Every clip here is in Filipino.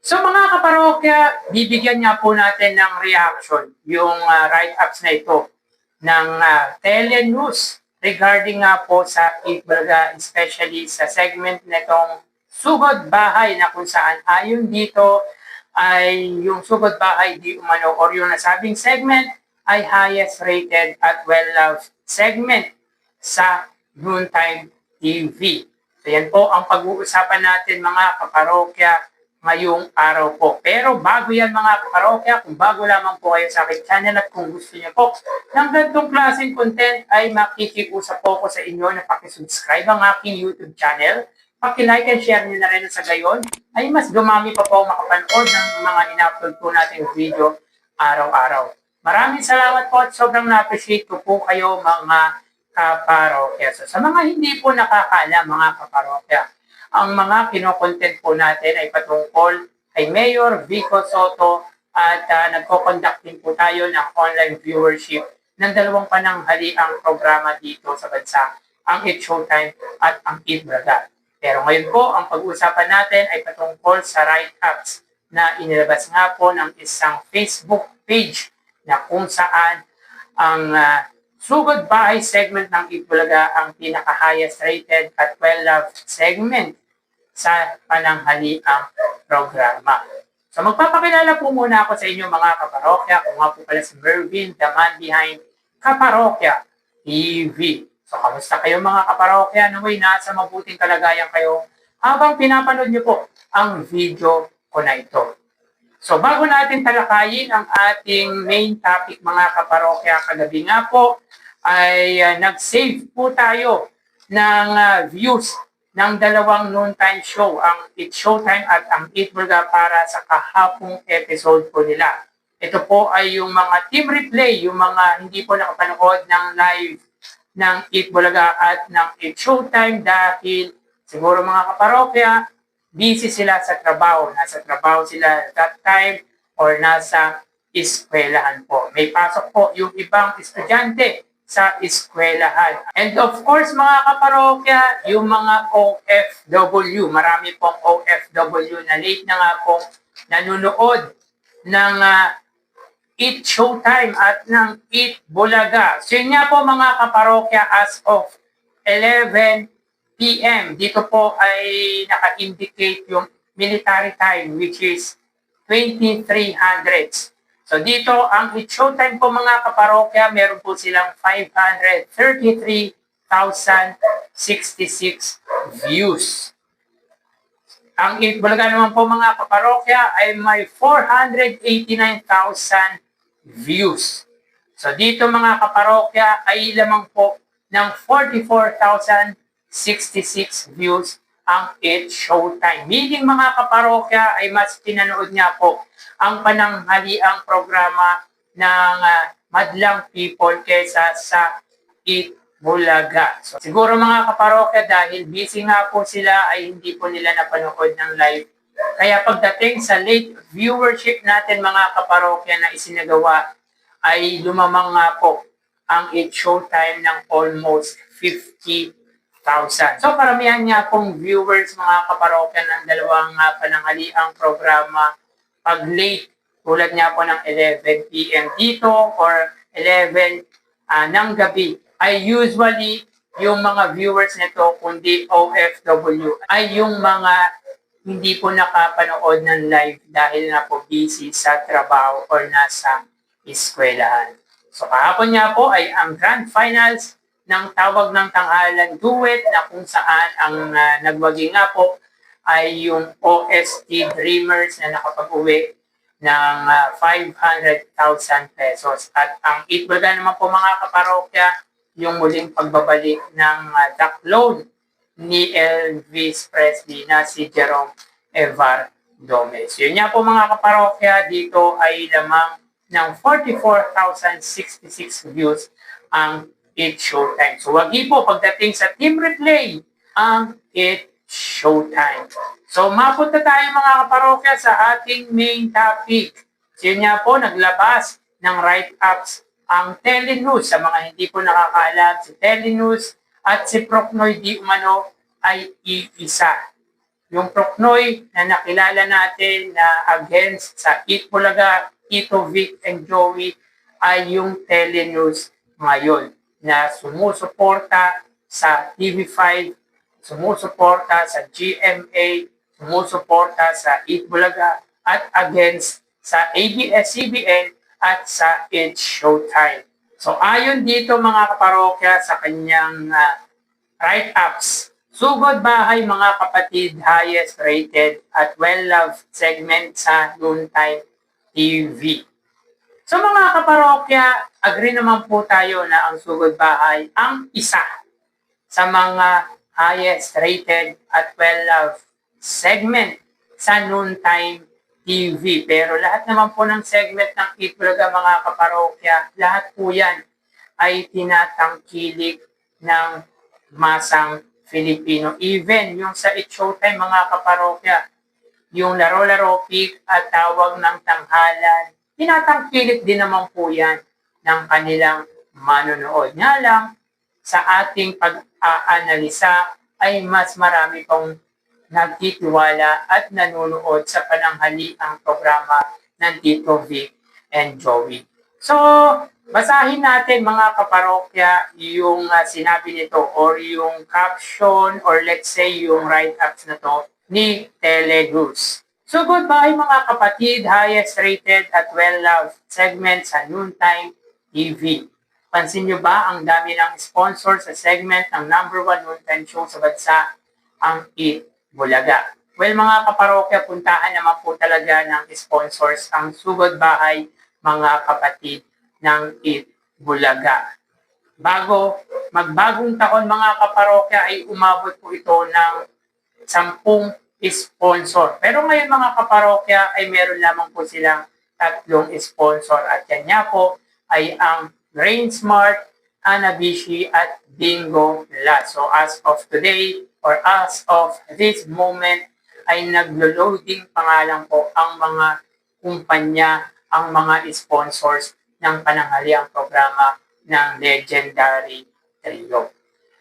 So mga kaparokya, bibigyan nga po natin ng reaction yung write-ups na ito ng Telenews regarding nga po sa Itbulaga, especially sa segment na itong Sugod Bahay na kung saan ayon dito ay yung Sugod Bahay di umano or yung nasabing segment ay highest rated at well-loved segment sa Noontime TV. So yan po ang pag-uusapan natin mga kaparokya ngayong araw po. Pero bago yan mga kaparokya, kung bago lamang po kayo sa aking channel at kung gusto niyo po ng ganitong klaseng content ay makikiusap po ko sa inyo na pakisubscribe ang aking YouTube channel. Paki-like and share niyo na rin sa gayon ay mas dumami pa po makapanood ng mga ina-upload po nating video araw-araw. Maraming salamat po at sobrang na-appreciate ko po kayo mga kaparokya. So, sa mga hindi po nakakaalam mga kaparokya, ang mga kinokontent po natin ay patungkol kay Mayor Vico Soto at nagko-conduct din po tayo ng online viewership ng dalawang pananghaliang programa dito sa bansa, ang It's Showtime at ang Itbulaga. Pero ngayon po, ang pag-uusapan natin ay patungkol sa write-ups na inilabas nga po ng isang Facebook page na kung saan ang Sugod Bahay segment ng Itbulaga ang pinaka-highest rated at well-loved segment sa pananghaliang programa. So magpapakilala po muna ako sa inyo mga kaparokya. Kung nga po pala si Mervin, the man behind Kaparokya TV. So kamusta kayo mga kaparokya? Naway nasa mabuting kalagayan kayo habang pinapanood niyo po ang video ko na ito. So bago natin talakayin ang ating main topic mga kaparokya, kagabi nga po ay nag-save po tayo ng views ng dalawang noontime show, ang It's Showtime at ang Itbulaga para sa kahapong episode po nila. Ito po ay yung mga team replay, yung mga hindi po nakapanood ng live ng Itbulaga at ng It's Showtime dahil siguro mga kaparokya, busy sila sa trabaho. Nasa trabaho sila that time or nasa eskwelahan po. May pasok po yung ibang estudyante sa eskwelahan. And of course, mga kaparokya, yung mga OFW, marami pong OFW na late na nga pong nanonood ng It's Showtime at ng Itbulaga. So yun nga po mga kaparokya, as of 11 p.m. Dito po ay naka-indicate yung military time which is 2300. So dito, ang It's Showtime po mga kaparokya, meron po silang 533,066 views. Ang Itbulaga naman po mga kaparokya ay may 489,000 views. So dito mga kaparokya ay lamang po ng 44,066 views ang It's Showtime. Meaning mga kaparokya ay mas pinanood niya po ang pananghaliang programa ng madlang people kaysa sa Itbulaga. So, siguro mga kaparokya dahil busy nga po sila ay hindi po nila napanood ng live. Kaya pagdating sa late viewership natin mga kaparokya na isinagawa ay lumamang nga po ang It's Showtime ng almost 50,000. So paramihan nga pong viewers mga kaparokya ng dalawang pananghaliang programa pag late, tulad nga po ng 11 p.m. dito or 11 ng gabi, ay usually yung mga viewers nito, kundi OFW, ay yung mga hindi po nakapanood ng live dahil na po busy sa trabaho or nasa eskwelahan. So kahapon nga po ay ang grand finals ng Tawag ng Tanghalan Duet na kung saan ang nagwagi nga po ay yung OST Dreamers na nakapag-uwi ng 500,000 pesos. At ang Itbulaga naman po mga kaparokya, yung muling pagbabalik ng The Clone ni Elvis Presley na si Jerome Evar Gomez. Yun nga po mga kaparokya, dito ay lamang ng 44,066 views ang It's Showtime. So wagi po pagdating sa team replay ang It's Showtime. So mapunta tayo mga kaparokya sa ating main topic. So yun nga po, naglabas ng write-ups ang Telenews. Sa mga hindi po nakakaalam, si Telenews at si Procnoy di umano ay iisa. Yung Procnoy na nakilala natin na against sa Eat Bulaga, Tito Vic and Joey ay yung Telenews ngayon na sumusuporta sa TV5, sumusuporta sa GMA, sumusuporta sa Eat Bulaga at against sa ABS-CBN at sa It's Showtime. So ayon dito mga kaparokya sa kanyang write-ups, sugod bahay mga kapatid, highest rated at well-loved segment sa Noontime TV. So mga kaparokya, agree naman po tayo na ang sugod bahay ang isa sa mga highest rated at well-loved segment sa Noontime TV. Pero lahat naman po ng segment ng Eat Bulaga mga kaparokya, lahat po yan ay tinatangkilik ng masang Filipino. Even yung sa It's Showtime mga kaparokya, yung laro-laro pick at tawag ng tanghalan, tinatangkilik din naman po yan ng kanilang manonood. Nga lang, sa ating pag-aanalisa ay mas marami pong nagtitiwala at nanonood sa pananghaliang programa ng Tito Vic and Joey. So, basahin natin mga kaparokya yung sinabi nito or yung caption or let's say yung write-ups na to ni Telenews. So, goodbye mga kapatid, highest rated at well-loved segment sa Noontime TV. Pansin nyo ba ang dami ng sponsor sa segment ng number 1 noontime show sa bansa, ang Eat Bulaga. Well mga kaparokya, puntaan naman po talaga ng sponsors ang sugod bahay mga kapatid ng Eat Bulaga. Bago magbagong taon mga kaparokya ay umabot po ito ng 10 sponsor. Pero ngayon mga kaparokya ay meron lamang po silang 3 sponsor at yan nga po ay ang Grain Smart, Anabishi at Bingo Plus. So as of today or as of this moment ay naglo-loading pangalan po ang mga kumpanya, ang mga sponsors ng pananghaliang programa ng Legendary Trio.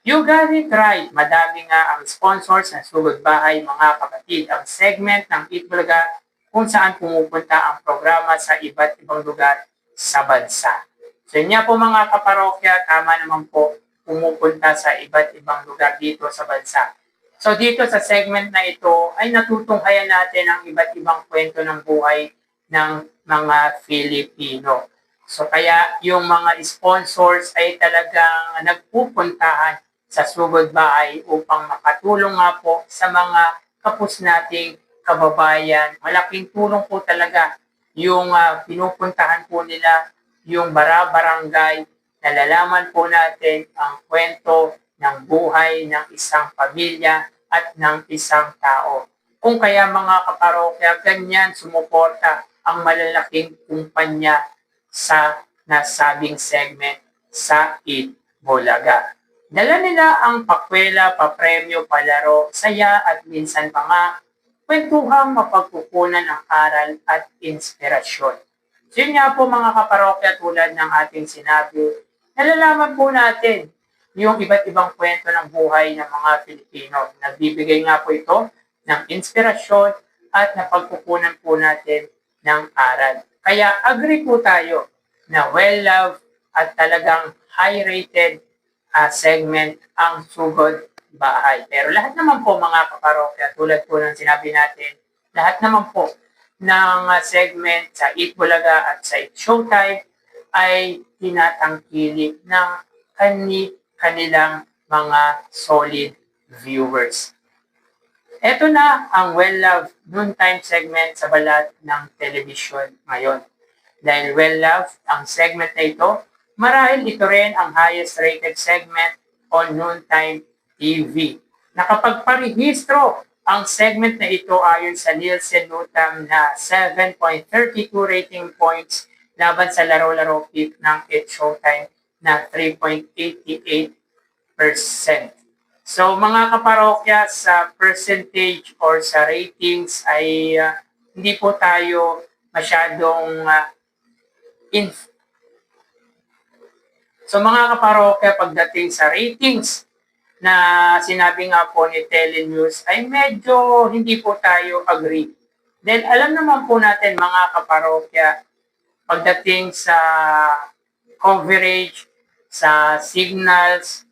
You got it right. Madami nga ang sponsors ng Sugod Bahay mga kapatid. Ang segment ng Eat Bulaga kung saan pumupunta ang programa sa iba't ibang lugar sa bansa. So yun po mga kaparokya, tama naman po pumupunta sa iba't ibang lugar dito sa bansa. So dito sa segment na ito ay natutunghayan natin ang iba't ibang kwento ng buhay ng mga Filipino. So kaya yung mga sponsors ay talagang nagpupuntahan sa Sugod Bahay upang makatulong nga po sa mga kapos nating kababayan. Malaking tulong po talaga yung pinupuntahan po nila yung bara-barangay, nalalaman po natin ang kwento ng buhay ng isang pamilya at ng isang tao. Kung kaya mga kaparokya, ganyan sumuporta ang malalaking kumpanya sa nasabing segment sa Eat Bulaga. Dala nila ang pakwela, papremyo, palaro, saya at minsan pa nga kwentuhang mapagkukunan ng aral at inspirasyon. So yun nga po mga kaparokya, tulad ng ating sinabi, nalalaman po natin yung iba't ibang kwento ng buhay ng mga Pilipino. Nagbibigay nga po ito ng inspirasyon at napagkukunan po natin ng aral. Kaya agree po tayo na well-loved at talagang high-rated segment ang Sugod Bahay. Pero lahat naman po mga kaparokya, tulad po ng sinabi natin, lahat naman po ng segment sa Eat Bulaga at sa It's Showtime ay tinatangkilik ng kanilang mga solid viewers. Ito na ang well-loved noontime segment sa balat ng television ngayon. Dahil well-loved ang segment na ito, marahil ito rin ang highest rated segment on noontime TV. Nakapagparehistro ang segment na ito ayon sa Nielsen Nutam na 7.32 rating points laban sa laro-laro pick ng It's Showtime na 3.88%. So mga kaparokya, sa percentage or sa ratings ay hindi po tayo masyadong So mga kaparokya, pagdating sa ratings na sinabi nga po ni Telenews ay medyo hindi po tayo agree. Then alam naman po natin mga kaparokya, pagdating sa coverage, sa signals,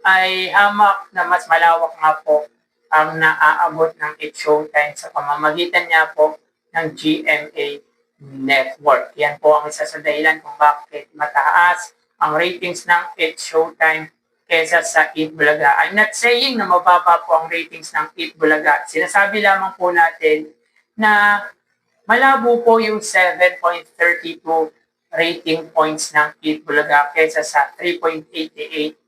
ay hamak na mas malawak nga po ang naaabot ng It's Showtime sa pamamagitan niya po ng GMA Network. Yan po ang isa sa dahilan kung bakit mataas ang ratings ng It's Showtime kesa sa Eat Bulaga. I'm not saying na mababa po ang ratings ng Eat Bulaga. Sinasabi lamang po natin na malabo po yung 7.32 rating points ng Eat Bulaga kesa sa 3.88%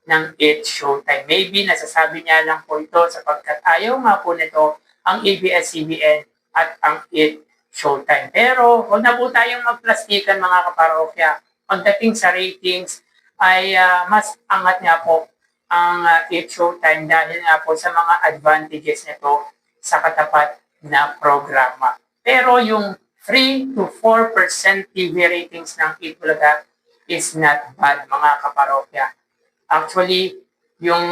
ng It's Showtime. Maybe nasasabi niya lang po ito sapagkat ayaw nga po nito ang ABS-CBN at ang It's Showtime. Pero huwag na po tayong magplastikan mga kaparokya. Pagdating sa ratings ay mas angat nga po ang It's Showtime dahil nga po sa mga advantages nito sa katapat na programa. Pero yung 3 to 4% TV ratings ng Eat Bulaga is not bad mga kaparokya. Actually, yung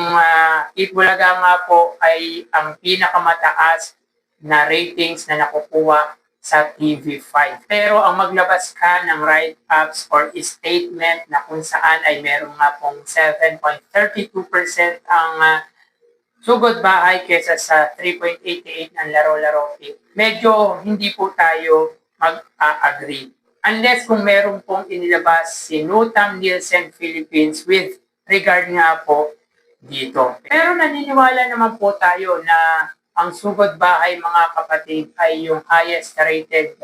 Eat Bulaga nga po ay ang pinakamataas na ratings na nakukuha sa TV5. Pero ang maglabas ka ng write-ups or statement na kung saan ay meron nga pong 7.32% ang sugod bahay kesa sa 3.88 ng laro-laro. Medyo hindi po tayo mag-agree. Unless kung meron pong inilabas si Nutam Nielsen Philippines with regard nga po dito. Pero naniniwala naman po tayo na ang sugod bahay mga kapatid ay yung highest rated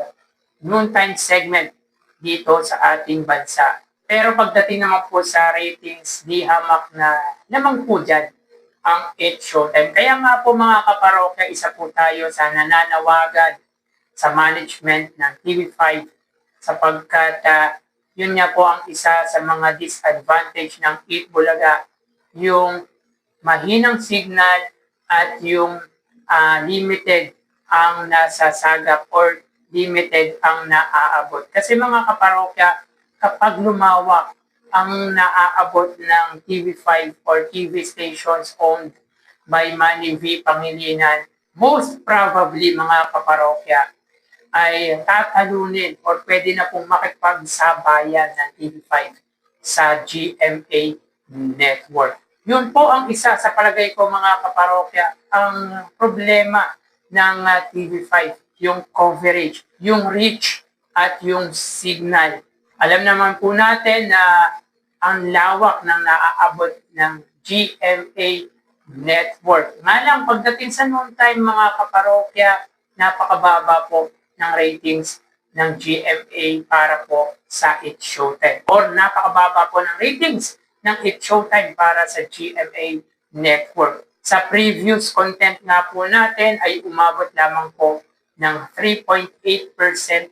noontime segment dito sa ating bansa. Pero pagdating naman po sa ratings, di hamak na naman po dyan ang It's Showtime. Kaya nga po mga kaparokya, isa po tayo sa nananawagan sa management ng TV5 sapagkat yun nga po ang isa sa mga disadvantage ng Eat Bulaga, yung mahinang signal at yung limited ang nasasagap or limited ang naaabot. Kasi mga kaparokya, kapag lumawak ang naaabot ng TV5 or TV stations owned by Manny V. Pangilinan, most probably mga kaparokya ay tatalunin or pwede na pong makipagsabayan ng TV5 sa GMA Network. Yun po ang isa sa palagay ko mga kaparokya, ang problema ng TV5, yung coverage, yung reach at yung signal. Alam naman po natin na ang lawak ng naaabot ng GMA Network. Nga lang, pagdating sa noon time mga kaparokya, napakababa po ng ratings ng GMA para po sa It's Showtime. Or napakababa po ng ratings ng It's Showtime para sa GMA Network. Sa previous content nga po natin ay umabot lamang po ng 3.8%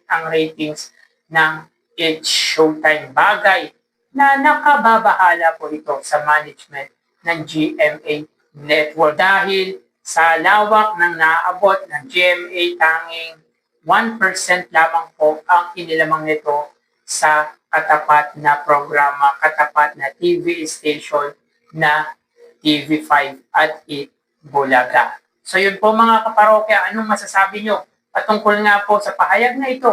ang ratings ng It's Showtime. Bagay na nakababahala po ito sa management ng GMA Network dahil sa lawak ng naaabot ng GMA, tanging 1% lamang po ang inilamang nito sa katapat na programa, katapat na TV station na TV5 at Eat Bulaga. So yun po mga kaparokya, anong masasabi nyo patungkol nga po sa pahayag na ito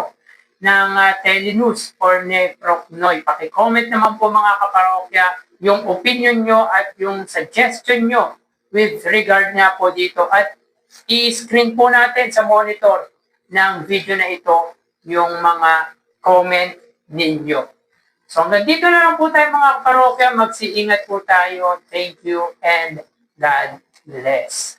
ng Telenews or ni Prof. Noy? Paki-comment naman po mga kaparokya yung opinion nyo at yung suggestion nyo with regard nga po dito at i-screen po natin sa monitor ng video na ito yung mga comment ninyo. So hanggang dito na lang po tayo mga kaparokya. Magsiingat po tayo. Thank you and God bless.